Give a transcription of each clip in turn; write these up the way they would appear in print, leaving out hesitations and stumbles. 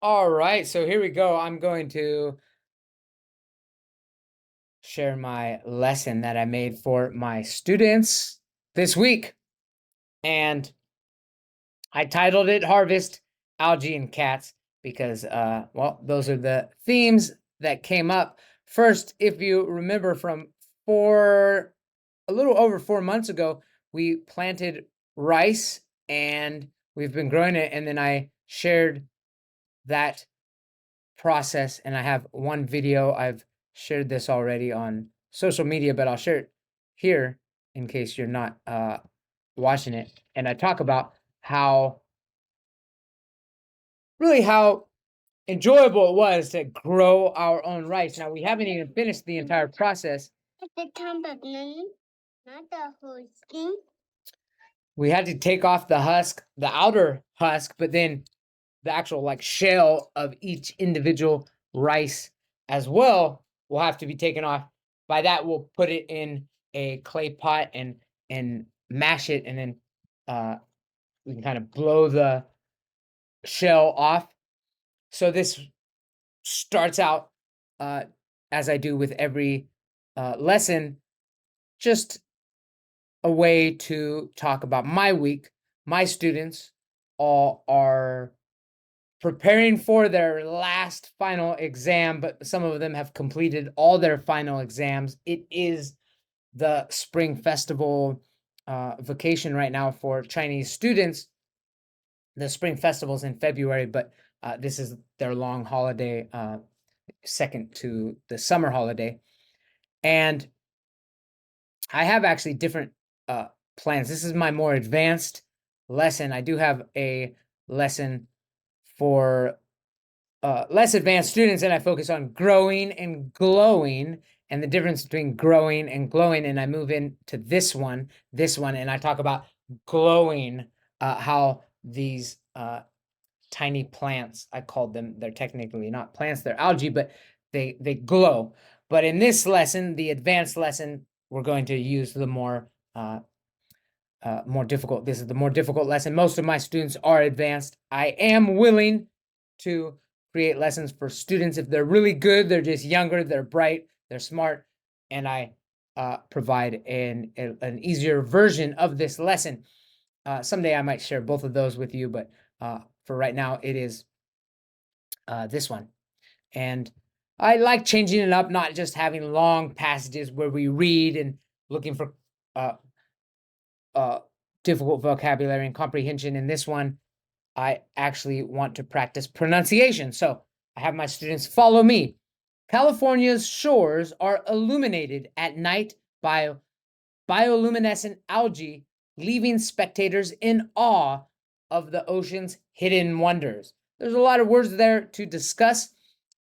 All right, so here we go. I'm going to share my lesson that I made for my students this week. And I titled it Harvest, Algae, and Cats because, well, those are the themes that came up. First, if you remember from a little over 4 months ago, we planted rice and we've been growing it. And then I shared that process, and I have one video. I've shared this already on social media, but I'll share it here in case you're not watching it. And I talk about how how enjoyable it was to grow our own rice. Now, we haven't even finished the entire process. We had to take off the husk, the outer husk, but then the actual like shell of each individual rice as well will have to be taken off. By that, we'll put it in a clay pot and mash it, and then we can kind of blow the shell off. So this starts out as I do with every lesson, just a way to talk about my week. My students all are preparing for their last final exam, but some of them have completed all their final exams. It is the Spring Festival vacation right now for Chinese students. The Spring Festival's in February, but this is their long holiday, second to the summer holiday. And I have actually different plans. This is my more advanced lesson. I do have a lesson for less advanced students, and I focus on growing and glowing and the difference between growing and glowing. And I move into this one, and I talk about glowing, how these tiny plants, I called them, they're technically not plants, they're algae, but they glow. But in this lesson, the advanced lesson, we're going to use the more difficult. This is the more difficult lesson. Most of my students are advanced. I am willing to create lessons for students if they're really good, they're just younger, they're bright, they're smart, and I provide an easier version of this lesson. Someday I might share both of those with you, but for right now, it is this one. And I like changing it up, not just having long passages where we read and looking for difficult vocabulary and comprehension. In this one, I actually want to practice pronunciation. So I have my students follow me. California's shores are illuminated at night by bioluminescent algae, leaving spectators in awe of the ocean's hidden wonders. There's a lot of words there to discuss,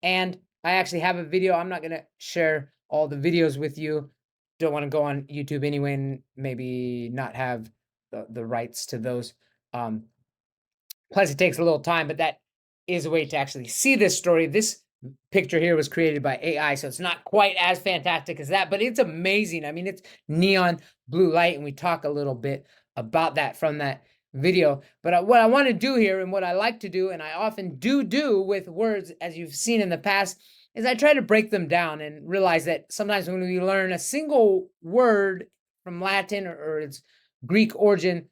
and I actually have a video. I'm not going to share all the videos with you. Don't want to go on YouTube anyway and maybe not have the rights to those. Plus, it takes a little time, but that is a way to actually see this story. This picture here was created by AI, so it's not quite as fantastic as that, but it's amazing. I mean, it's neon blue light, and we talk a little bit about that from that video. But what I want to do here, and what I like to do, and I often do with words, as you've seen in the past, is I try to break them down and realize that sometimes when we learn a single word from Latin or its Greek origin,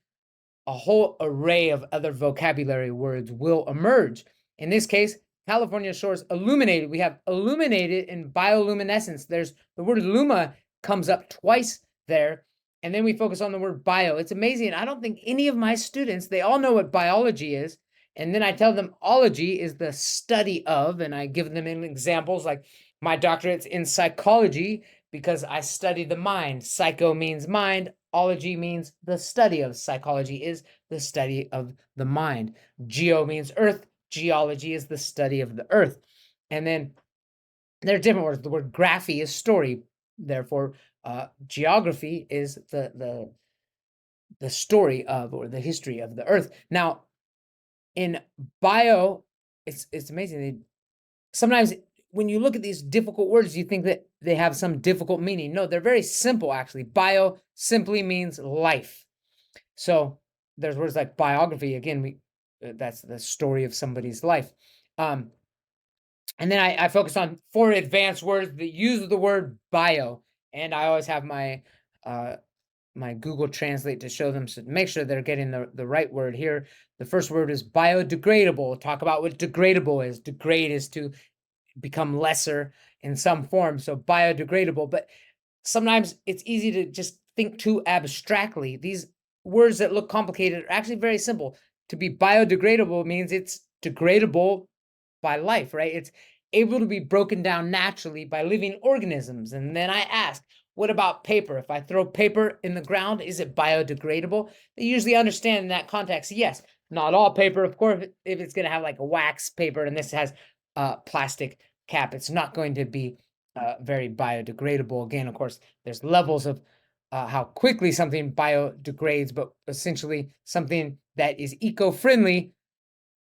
a whole array of other vocabulary words will emerge. In this case, California shores illuminated. We have illuminated in bioluminescence. There's the word luma comes up twice there. And then we focus on the word bio. It's amazing. I don't think any of my students, they all know what biology is. And then I tell them ology is the study of, and I give them examples like my doctorate's in psychology because I study the mind. Psycho means mind. Ology means the study of. Psychology is the study of the mind. Geo means earth. Geology is the study of the earth. And then there are different words. The word graphy is story. Therefore, geography is the story of, or the history of the earth. Now, in bio, it's amazing. Sometimes when you look at these difficult words, you think that they have some difficult meaning. No, they're very simple, actually. Bio simply means life. So there's words like biography. Again, that's the story of somebody's life. And then I focus on 4 advanced words that use the word bio, and I always have my my Google Translate to show them, so make sure they're getting the right word here. The first word is biodegradable. Talk about what degradable is. Degrade is to become lesser in some form, so biodegradable. But sometimes it's easy to just think too abstractly. These words that look complicated are actually very simple. To be biodegradable means it's degradable by life, right? It's able to be broken down naturally by living organisms. And then I ask, what about paper? If I throw paper in the ground, is it biodegradable? They usually understand in that context, yes. Not all paper, of course, if it's going to have like a wax paper and this has a plastic cap, it's not going to be very biodegradable. Again, of course, there's levels of how quickly something biodegrades, but essentially something that is eco-friendly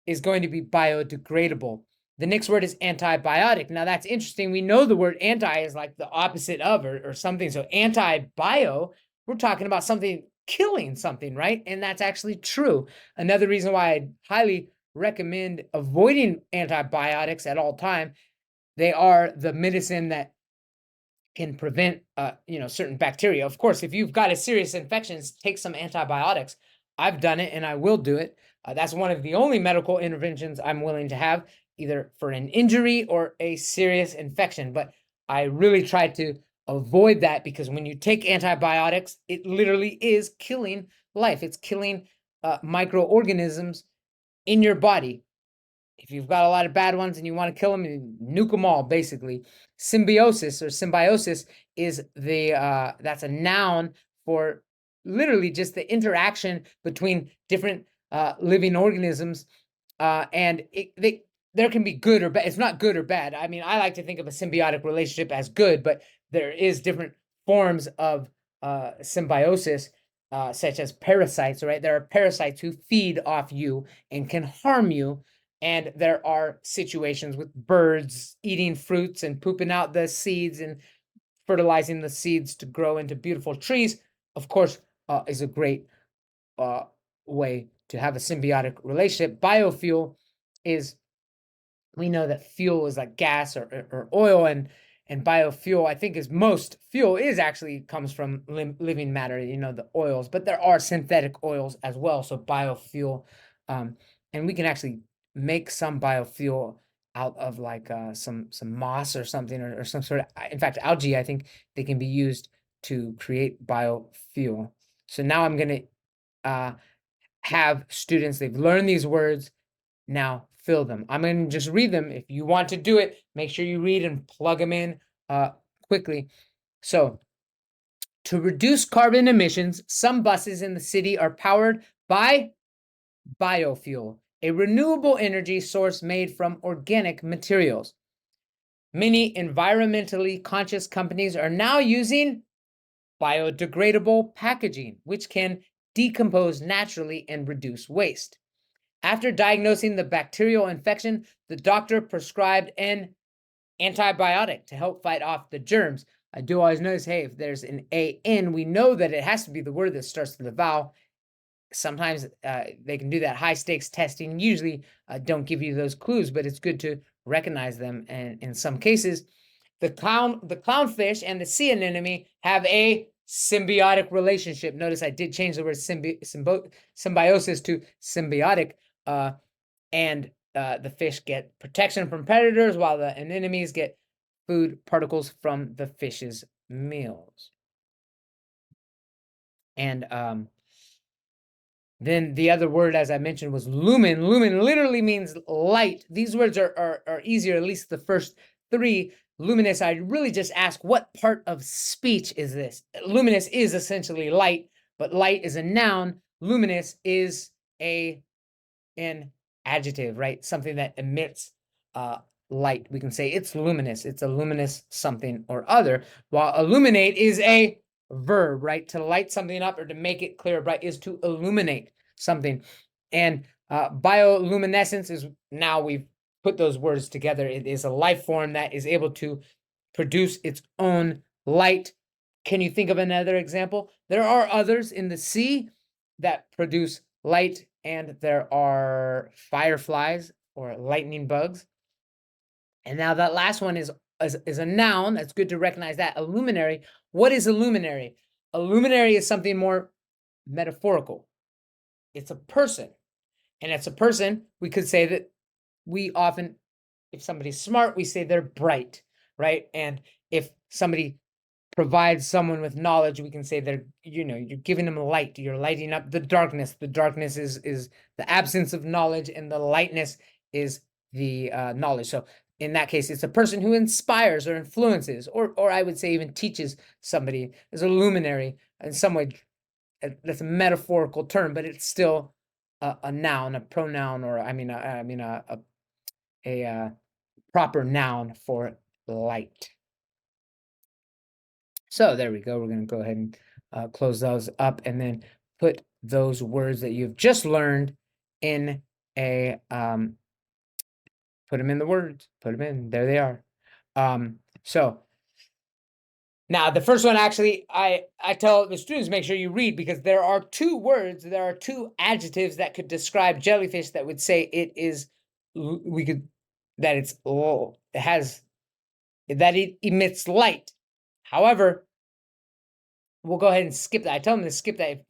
is going to be biodegradable. The next word is antibiotic. Now that's interesting. We know the word anti is like the opposite of or something. So anti-bio, we're talking about something killing something, right? And that's actually true. Another reason why I highly recommend avoiding antibiotics at all time. They are the medicine that can prevent certain bacteria. Of course, if you've got a serious infection, take some antibiotics. I've done it and I will do it. That's one of the only medical interventions I'm willing to have, either for an injury or a serious infection. But I really try to avoid that, because when you take antibiotics, it literally is killing life. It's killing microorganisms in your body. If you've got a lot of bad ones and you want to kill them, you nuke them all, basically. Symbiosis is that's a noun for literally just the interaction between different living organisms, and there can be good or bad. It's not good or bad. I mean, I like to think of a symbiotic relationship as good, but there is different forms of symbiosis, such as parasites, right? There are parasites who feed off you and can harm you. And there are situations with birds eating fruits and pooping out the seeds and fertilizing the seeds to grow into beautiful trees. Of course, is a great way to have a symbiotic relationship. Biofuel is, we know that fuel is like gas or oil, and biofuel, I think, is most fuel is actually comes from living matter, the oils, but there are synthetic oils as well. So biofuel, and we can actually make some biofuel out of like some moss or something, or some sort of, in fact, algae, I think they can be used to create biofuel. So now I'm going to have students, they've learned these words, now fill them. I'm going to just read them. If you want to do it, make sure you read and plug them in quickly. So, to reduce carbon emissions, some buses in the city are powered by biofuel, a renewable energy source made from organic materials. Many environmentally conscious companies are now using biodegradable packaging, which can decompose naturally and reduce waste. After diagnosing the bacterial infection, the doctor prescribed an antibiotic to help fight off the germs. I do always notice, hey, if there's an AN, we know that it has to be the word that starts with a vowel. Sometimes they can do that high stakes testing. Usually don't give you those clues, but it's good to recognize them. And in some cases, the clownfish and the sea anemone have a symbiotic relationship. Notice I did change the word symbiosis to symbiotic. And the fish get protection from predators, while the anemones get food particles from the fish's meals. And then the other word, as I mentioned, was lumen. Lumen literally means light. These words are easier, at least the first 3. Luminous, I really just ask, what part of speech is this? Luminous is essentially light, but light is a noun. Luminous is an adjective, right? Something that emits light. We can say it's luminous. It's a luminous something or other. While illuminate is a verb, right? To light something up or to make it clear, right, is to illuminate something. And bioluminescence is, now we've put those words together. It is a life form that is able to produce its own light. Can you think of another example? There are others in the sea that produce light, and there are fireflies or lightning bugs. And now that last one is a noun. That's good to recognize that. A luminary. What is a luminary? A luminary is something more metaphorical. It's a person. And it's a person, we could say that we often, if somebody's smart, we say they're bright, right? And if somebody provides someone with knowledge, we can say they're, you're giving them light. You're lighting up the darkness. The darkness is the absence of knowledge, and the lightness is the knowledge. So in that case, it's a person who inspires or influences, or I would say even teaches somebody, is a luminary in some way. That's a metaphorical term, but it's still a noun, a pronoun, or a proper noun for light. So there we go. We're going to go ahead and close those up, and then put those words that you've just learned in a put them in the words. Put them in. There they are. So now the first one, actually, I tell the students, make sure you read, because there are two words, there are two adjectives that could describe jellyfish that would say it is, that it emits light. However, we'll go ahead and skip that. I tell them to skip that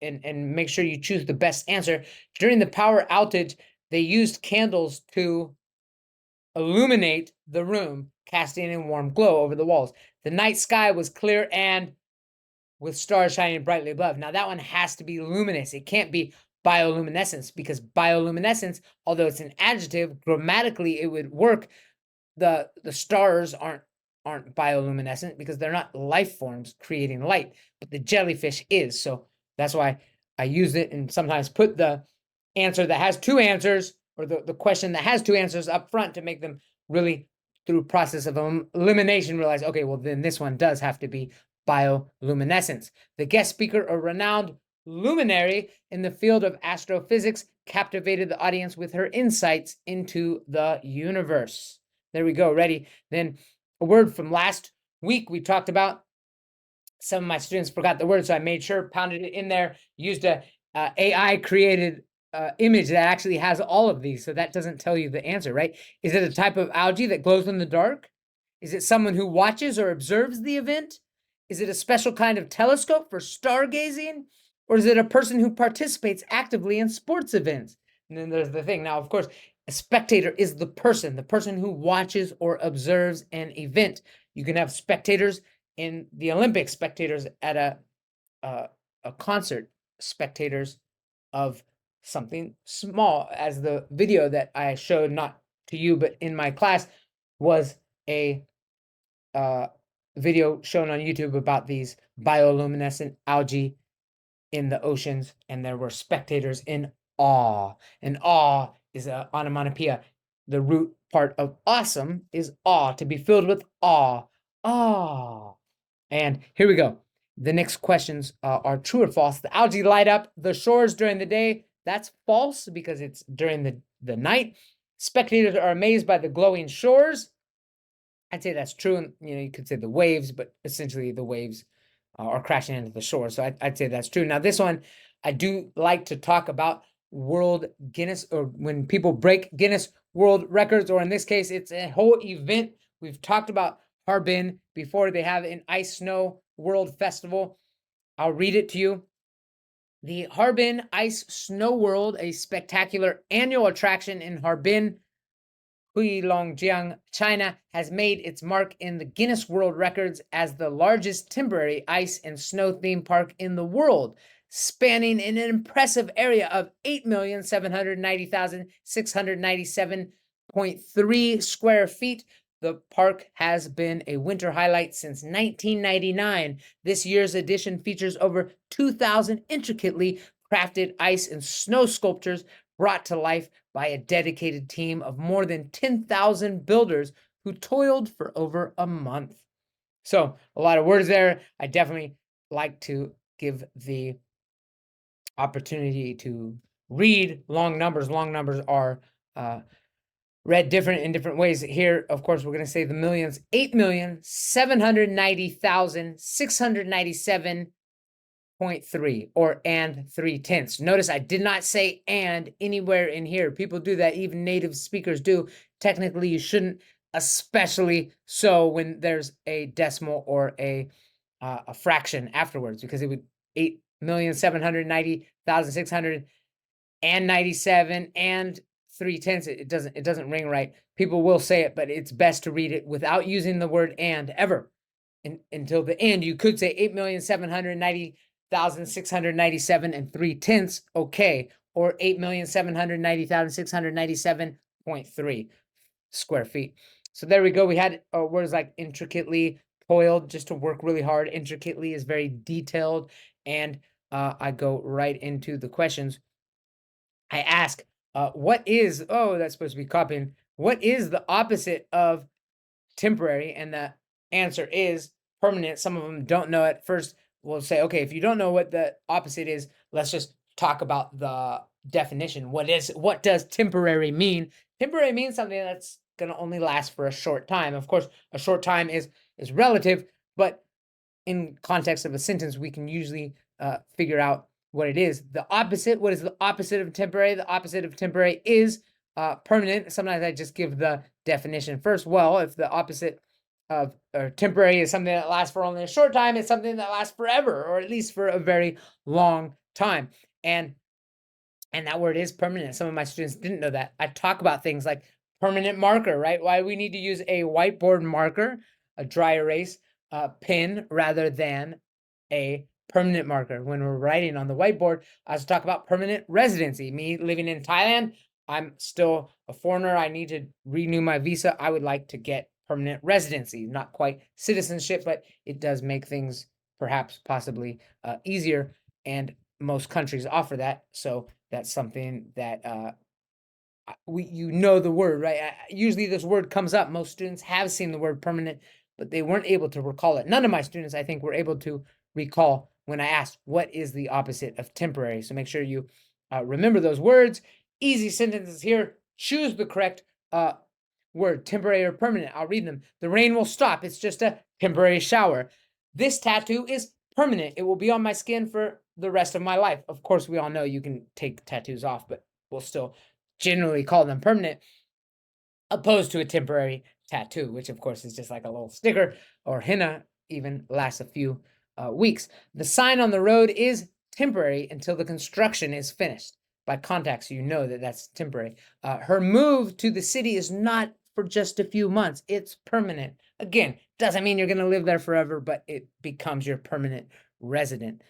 and make sure you choose the best answer. During the power outage, they used candles to illuminate the room, casting a warm glow over the walls. The night sky was clear and with stars shining brightly above. Now that one has to be luminous. It can't be bioluminescence, because bioluminescence, although it's an adjective, grammatically it would work. The stars aren't bioluminescent because they're not life forms creating light, but the jellyfish is. So that's why I use it, and sometimes put the answer that has two answers, or the question that has two answers up front, to make them really, through process of elimination, realize, okay, well, then this one does have to be bioluminescence. The guest speaker, a renowned luminary in the field of astrophysics, captivated the audience with her insights into the universe. There we go. Ready? Then a word from last week we talked about. Some of my students forgot the word, so I made sure, pounded it in there, used a AI created image that actually has all of these, so that doesn't tell you the answer, right? Is it a type of algae that glows in the dark? Is it someone who watches or observes the event? Is it a special kind of telescope for stargazing? Or is it a person who participates actively in sports events? And then there's the thing. Now, of course, a spectator is the person who watches or observes an event. You can have spectators in the Olympics, spectators at a concert, spectators of something small, as the video that I showed, not to you, but in my class, was a video shown on YouTube about these bioluminescent algae in the oceans, and there were spectators in awe. And awe is an onomatopoeia. The root part of awesome is awe, to be filled with awe. Awe. And here we go. The next questions are true or false. The algae light up the shores during the day. That's false, because it's during the night. Spectators are amazed by the glowing shores. I'd say that's true. And you could say the waves, but essentially the waves are crashing into the shore. So I'd say that's true. Now this one, I do like to talk about World Guinness, or when people break Guinness World Records, or in this case, it's a whole event. We've talked about Harbin before. They have an Ice Snow World Festival. I'll read it to you. The Harbin Ice Snow World, a spectacular annual attraction in Harbin, Heilongjiang, China, has made its mark in the Guinness World Records as the largest temporary ice and snow theme park in the world, spanning an impressive area of 8,790,697.3 square feet. The park has been a winter highlight since 1999. This year's edition features over 2,000 intricately crafted ice and snow sculptures brought to life by a dedicated team of more than 10,000 builders who toiled for over a month. So a lot of words there. I definitely like to give the opportunity to read long numbers. Long numbers are read different in different ways. Here, of course, we're going to say the millions. 8,790,697 0.3 or and 3/10. Notice I did not say and anywhere in here. People do that, even native speakers do. Technically, you shouldn't, especially so when there's a decimal or a fraction afterwards, because it would 8,790,697 and 3/10. It doesn't ring right. People will say it, but it's best to read it without using the word and ever. Until the end, you could say 8,790,697 and 3/10. Okay, or 8,790,697.3 square feet. So there we go. We had words like intricately, toiled, just to work really hard. Intricately is very detailed. And I go right into the questions. I ask, what is, oh, that's supposed to be copying. What is the opposite of temporary? And the answer is permanent. Some of them don't know it. First, we'll say, okay, if you don't know what the opposite is, let's just talk about the definition. What does temporary mean? Temporary means something that's going to only last for a short time. Of course, a short time is relative, but in context of a sentence, we can usually figure out what it is. The opposite, what is the opposite of temporary? The opposite of temporary is permanent. Sometimes I just give the definition first. Well, if the opposite of temporary is something that lasts for only a short time, it's something that lasts forever, or at least for a very long time. And that word is permanent. Some of my students didn't know that. I talk about things like permanent marker, right? Why we need to use a whiteboard marker, a dry erase pen, rather than a permanent marker. When we're writing on the whiteboard, I was talk about permanent residency. Me living in Thailand, I'm still a foreigner. I need to renew my visa. I would like to get permanent residency, not quite citizenship, but it does make things perhaps possibly easier. And most countries offer that. So that's something that you know the word, right? Usually this word comes up. Most students have seen the word permanent, but they weren't able to recall it. None of my students, I think, were able to recall when I asked, what is the opposite of temporary? So make sure you remember those words. Easy sentences here. Choose the correct word, temporary or permanent. I'll read them. The rain will stop. It's just a temporary shower. This tattoo is permanent. It will be on my skin for the rest of my life. Of course, we all know you can take tattoos off, but we'll still generally call them permanent, opposed to a temporary tattoo, which of course is just like a little sticker, or henna even lasts a few weeks. The sign on the road is temporary until the construction is finished. By context, so you know that that's temporary. Her move to the city is not for just a few months. It's permanent. Again, doesn't mean you're going to live there forever, but it becomes your permanent resident.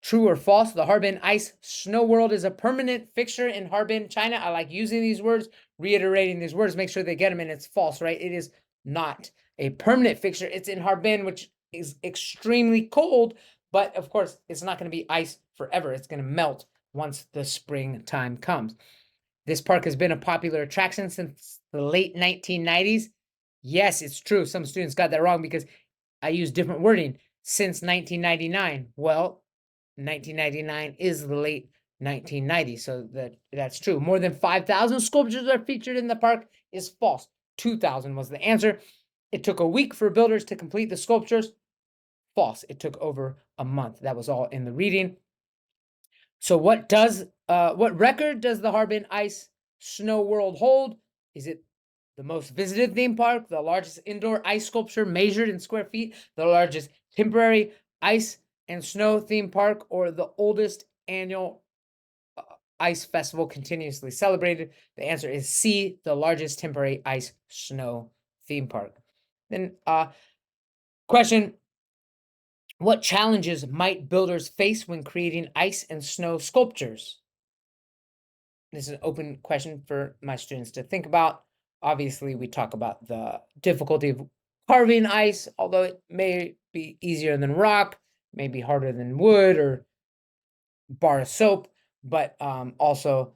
True or false, the Harbin Ice Snow World is a permanent fixture in Harbin, China. I like using these words, reiterating these words, make sure they get them, and it's false, right? It is not a permanent fixture. It's in Harbin, which is extremely cold, but of course, it's not going to be ice forever. It's going to melt once the springtime comes. This park has been a popular attraction since the late 1990s. Yes, it's true. Some students got that wrong because I use different wording. Since 1999. Well, 1999 is the late 1990s, so that's true. More than 5,000 sculptures are featured in the park is false. 2,000 was the answer. It took a week for builders to complete the sculptures. False. It took over a month. That was all in the reading. So what record does the Harbin Ice Snow World hold? Is it the most visited theme park, the largest indoor ice sculpture measured in square feet, the largest temporary ice and snow theme park, or the oldest annual ice festival continuously celebrated? The answer is C, the largest temporary ice snow theme park. Then question, what challenges might builders face when creating ice and snow sculptures? This is an open question for my students to think about. Obviously, we talk about the difficulty of carving ice, although it may be easier than rock, may be harder than wood or bar of soap, but also,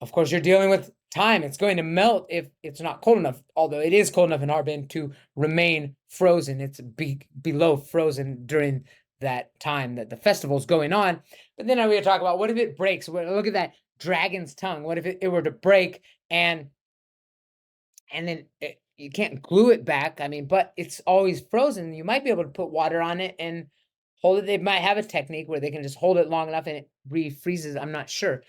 of course, you're dealing with time. It's going to melt if it's not cold enough, although it is cold enough in Harbin to remain frozen. It's below frozen during that time that the festival is going on. But then we talk about, what if it breaks? Look at that dragon's tongue. What if it were to break and then you can't glue it back? I mean, but it's always frozen. You might be able to put water on it and hold it. They might have a technique where they can just hold it long enough and it refreezes. I'm not sure.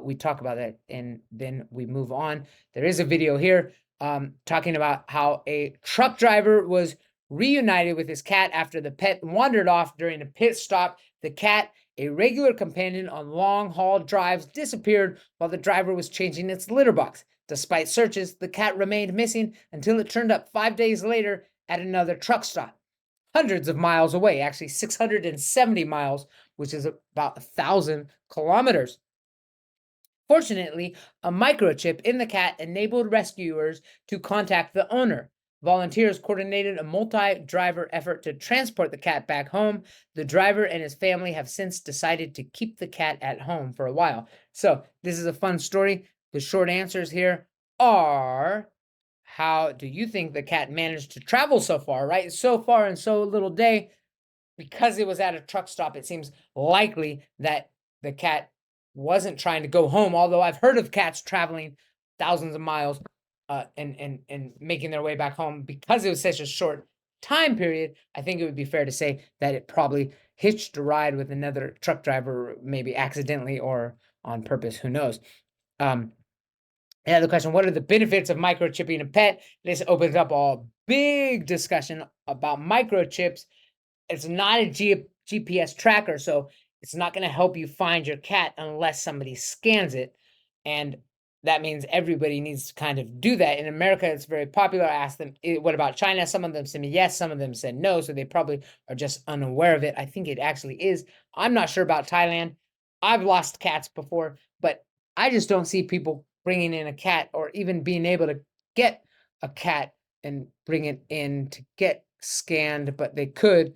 We talk about that and then we move on. There is a video here talking about how a truck driver was reunited with his cat after the pet wandered off during a pit stop. The cat, a regular companion on long-haul drives, disappeared while the driver was changing its litter box. Despite searches, the cat remained missing until it turned up 5 days later at another truck stop, hundreds of miles away, actually 670 miles, which is about 1,000 kilometers. Fortunately, a microchip in the cat enabled rescuers to contact the owner. Volunteers coordinated a multi-driver effort to transport the cat back home. The driver and his family have since decided to keep the cat at home for a while. So this is a fun story. The short answers here are, how do you think the cat managed to travel so far, right? So far in so little day, because it was at a truck stop, it seems likely that the cat wasn't trying to go home, although I've heard of cats traveling thousands of miles and making their way back home. Because it was such a short time period, I think it would be fair to say that it probably hitched a ride with another truck driver, maybe accidentally or on purpose, who knows. Another question, what are the benefits of microchipping a pet? This opens up a big discussion about microchips. It's not a GPS tracker, so it's not going to help you find your cat unless somebody scans it. And that means everybody needs to kind of do that. In America, it's very popular. I asked them, what about China? Some of them said yes, some of them said no, so they probably are just unaware of it. I think it actually is. I'm not sure about Thailand. I've lost cats before, but I just don't see people bringing in a cat or even being able to get a cat and bring it in to get scanned, but they could.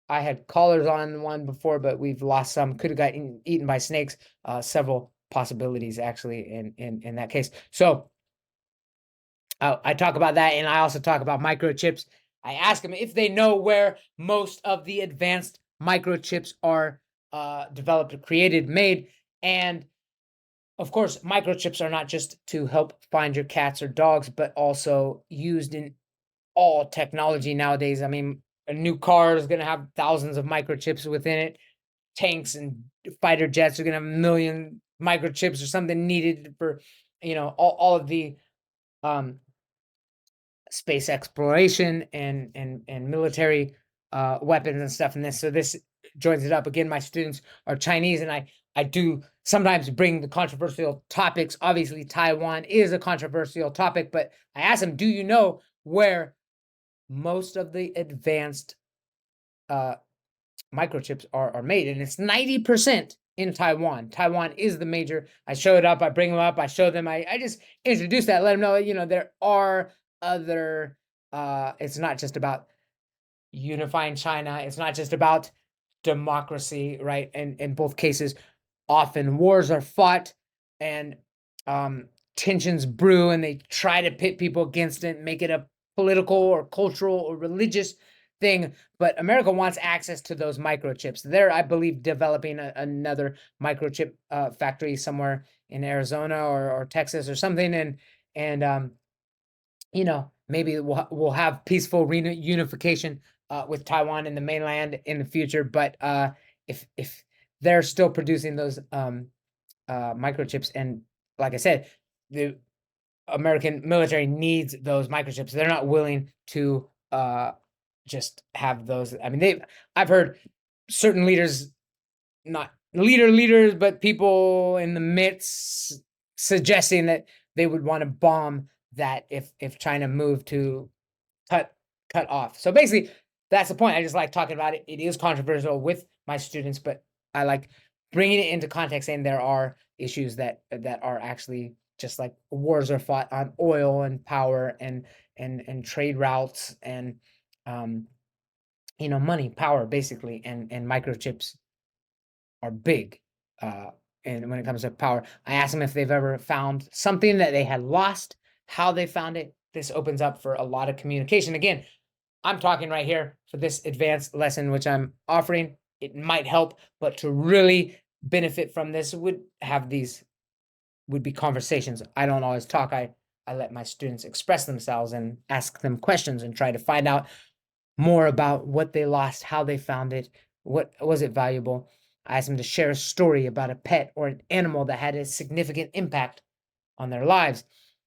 I had collars on one before, but we've lost some. Could have gotten eaten by snakes. Several possibilities actually in that case. So I talk about that, and I also talk about microchips. I ask them if they know where most of the advanced microchips are developed, created, made, and of course, microchips are not just to help find your cats or dogs, but also used in all technology nowadays. I mean, a new car is going to have thousands of microchips within it. Tanks and fighter jets are going to have a million microchips or something needed for, all of the space exploration and military weapons and stuff in this. So this joins it up. Again, my students are Chinese, and I do sometimes bring the controversial topics. Obviously, Taiwan is a controversial topic, but I ask them, do you know where most of the advanced microchips are made? And it's 90% in Taiwan. Taiwan is the major. I show it up, I bring them up, I show them, I just introduce that, let them know, there are other, it's not just about unifying China. It's not just about democracy, right? And in both cases, often wars are fought and tensions brew, and they try to pit people against it, make it a political or cultural or religious thing. But America wants access to those microchips. They're, I believe, developing another microchip factory somewhere in Arizona or Texas or something, and maybe we'll have peaceful reunification with Taiwan and the mainland in the future. But if they're still producing those microchips, and like I said, the American military needs those microchips. They're not willing to just have those. I mean, I've heard certain leaders, not leaders, but people in the midst suggesting that they would want to bomb that if China moved to cut off. So basically, that's the point. I just like talking about it. It is controversial with my students, but I like bringing it into context, and there are issues that are actually just like wars are fought on oil and power and trade routes and money, power, basically, and microchips are big. And when it comes to power, I asked them if they've ever found something that they had lost, how they found it. This opens up for a lot of communication. Again, I'm talking right here for this advanced lesson, which I'm offering. It might help, but to really benefit from this would be conversations. I don't always talk. I let my students express themselves and ask them questions and try to find out more about what they lost, how they found it, What was it valuable? I asked them to share a story about a pet or an animal that had a significant impact on their lives.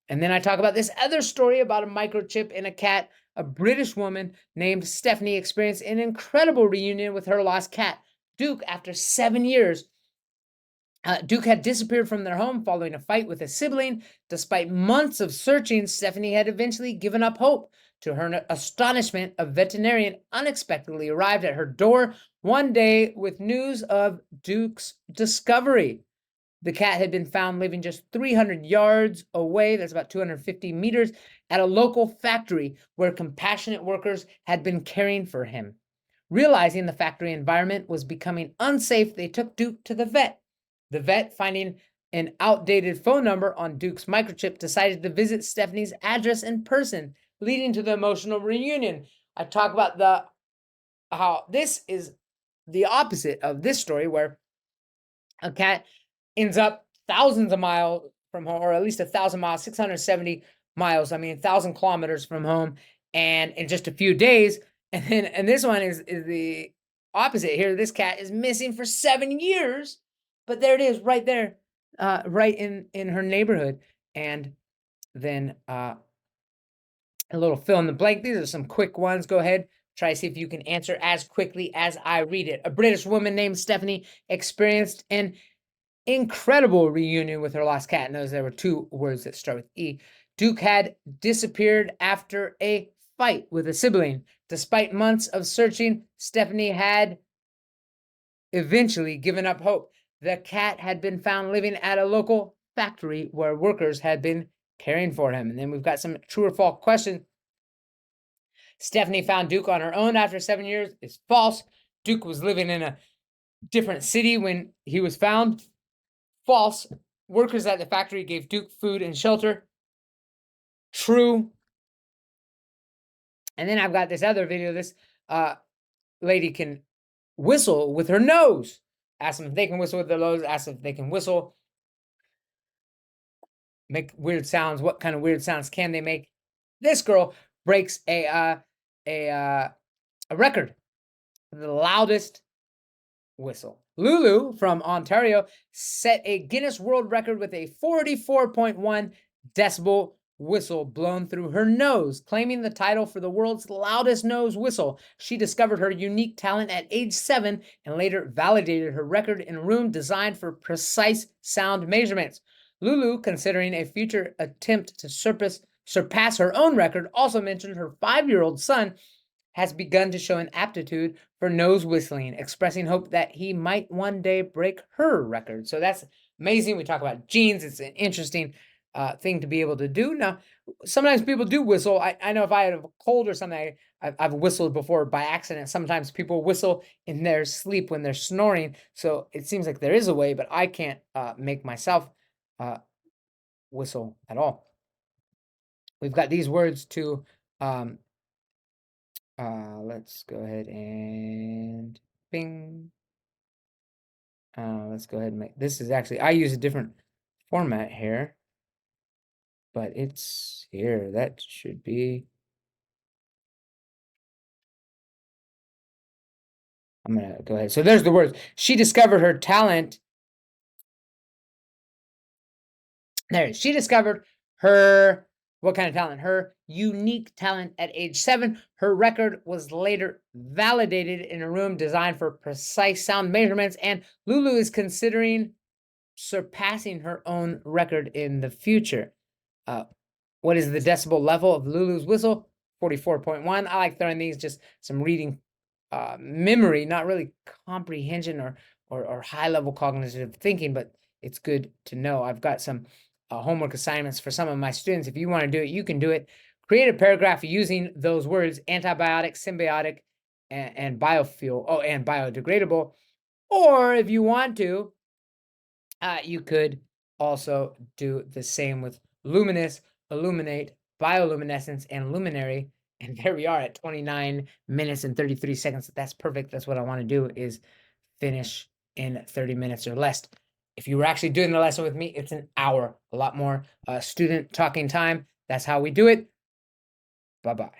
And then I talk about this other story about a microchip in a cat. A British woman named Stephanie experienced an incredible reunion with her lost cat, Duke, after 7 years. Duke had disappeared from their home following a fight with a sibling. Despite months of searching, Stephanie had eventually given up hope. To her astonishment, a veterinarian unexpectedly arrived at her door one day with news of Duke's discovery. The cat had been found living just 300 yards away, that's about 250 meters, at a local factory where compassionate workers had been caring for him. Realizing the factory environment was becoming unsafe, they took Duke to the vet. The vet, finding an outdated phone number on Duke's microchip, decided to visit Stephanie's address in person, leading to the emotional reunion. I talk about how this is the opposite of this story, where a cat ends up thousands of miles from home, or at least 1,000 miles, 670 miles, 1,000 kilometers from home, and in just a few days. And this one is the opposite here. This cat is missing for 7 years, but there it is, right there, right in her neighborhood. And then a little fill in the blank. These are some quick ones. Go ahead. Try to see if you can answer as quickly as I read it. A British woman named Stephanie experienced an incredible reunion with her lost cat. Notice there were 2 words that start with E. Duke had disappeared after a fight with a sibling. Despite months of searching, Stephanie had eventually given up hope. The cat had been found living at a local factory where workers had been caring for him. And then we've got some true or false questions. Stephanie found Duke on her own after 7 years. It's false. Duke was living in a different city when he was found. False. Workers at the factory gave Duke food and shelter. True. And then I've got this other video. This lady can whistle with her nose. Ask them if they can whistle with their nose. Ask them if they can whistle. Make weird sounds. What kind of weird sounds can they make? This girl breaks a record. The loudest whistle. Lulu from Ontario set a Guinness World Record with a 44.1 decibel whistle blown through her nose, claiming the title for the world's loudest nose whistle. She discovered her unique talent at age 7 and later validated her record in a room designed for precise sound measurements. Lulu, considering a future attempt to surpass her own record, also mentioned her 5-year-old son has begun to show an aptitude for nose whistling, expressing hope that he might one day break her record. So that's amazing. We talk about genes. It's an interesting thing to be able to do. Now, sometimes people do whistle. I know if I had a cold or something, I've whistled before by accident. Sometimes people whistle in their sleep when they're snoring. So it seems like there is a way, but I can't make myself whistle at all. We've got these words to let's go ahead and bing. Let's go ahead and make this. Is actually, I use a different format here, but it's here. That should be. I'm gonna go ahead. So there's the words. She discovered her talent. There, she discovered her, what kind of talent? Her unique talent at age 7. Her record was later validated in a room designed for precise sound measurements, and Lulu is considering surpassing her own record in the future. What is the decibel level of Lulu's whistle? 44.1. I like throwing these, just some reading memory, not really comprehension or high-level cognitive thinking, but it's good to know. I've got some homework assignments for some of my students. If you want to do it, you can do it. Create a paragraph using those words: antibiotic, symbiotic, and biofuel. Oh, and biodegradable. Or if you want to, you could also do the same with Luminous, Illuminate, Bioluminescence, and Luminary. And there we are at 29 minutes and 33 seconds. That's perfect. That's what I want to do, is finish in 30 minutes or less. If you were actually doing the lesson with me, it's an hour, a lot more student talking time. That's how we do it. Bye-bye.